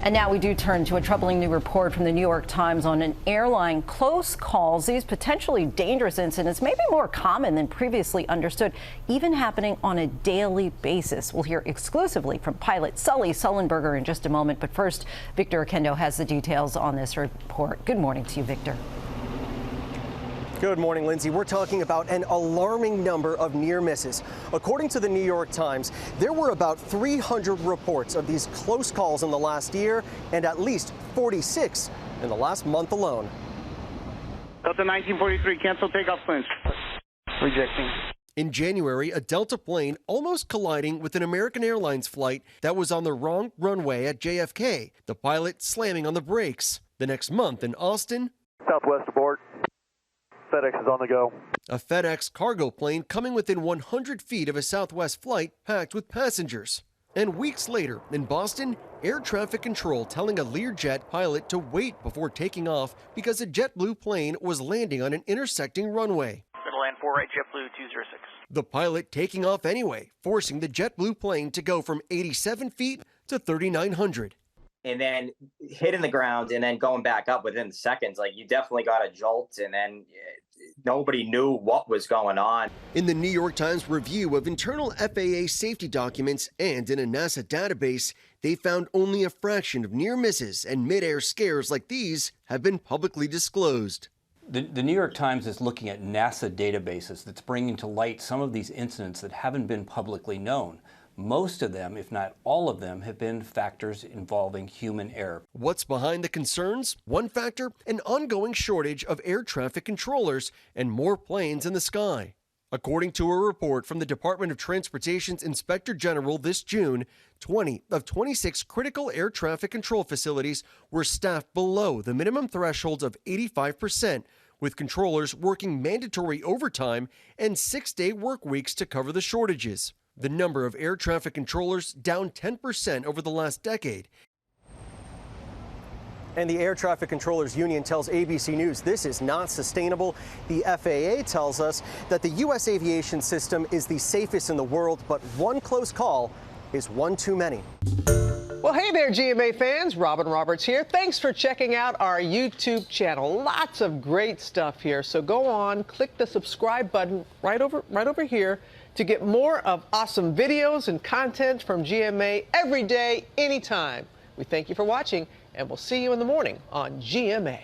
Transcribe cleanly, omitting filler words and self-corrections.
And now we do turn to a troubling new report from the New York Times on an airline close calls. These potentially dangerous incidents may be more common than previously understood, even happening on a daily basis. We'll hear exclusively from pilot Sully Sullenberger in just a moment. But first, Victor Oquendo has the details on this report. Good morning to you, Victor. Good morning, Lindsay. We're talking about an alarming number of near misses. According to the New York Times, there were about 300 reports of these close calls in the last year and at least 46 in the last month alone. Delta 1943, cancel takeoff plans. Rejecting. In January, a Delta plane almost colliding with an American Airlines flight that was on the wrong runway at JFK, the pilot slamming on the brakes. The next month in Austin, Southwest aboard. FedEx is on the go. A FedEx cargo plane coming within 100 feet of a Southwest flight packed with passengers. And weeks later, in Boston, air traffic control telling a Learjet pilot to wait before taking off because a JetBlue plane was landing on an intersecting runway. Middle land 4 right, JetBlue 206. The pilot taking off anyway, forcing the JetBlue plane to go from 87 feet to 3,900. And then hitting the ground and then going back up within seconds. Like, you definitely got a jolt, and then nobody knew what was going on. In the New York Times review of internal FAA safety documents and in a NASA database, they found only a fraction of near misses and mid-air scares like these have been publicly disclosed. The New York Times is looking at NASA databases that's bringing to light some of these incidents that haven't been publicly known. Most of them, if not all of them, have been factors involving human error. What's behind the concerns? One factor, an ongoing shortage of air traffic controllers and more planes in the sky. According to a report from the Department of Transportation's Inspector General this June, 20 of 26 critical air traffic control facilities were staffed below the minimum thresholds of 85%, with controllers working mandatory overtime and 6-day work weeks to cover the shortages. The number of air traffic controllers down 10% over the last decade. And the Air Traffic Controllers Union tells ABC News this is not sustainable. The FAA tells us that the U.S. aviation system is the safest in the world, but one close call is one too many. Well, hey there, GMA fans. Robin Roberts here. Thanks for checking out our YouTube channel. Lots of great stuff here. So go on, click the subscribe button right over here to get more of awesome videos and content from GMA every day, anytime. We thank you for watching, and we'll see you in the morning on GMA.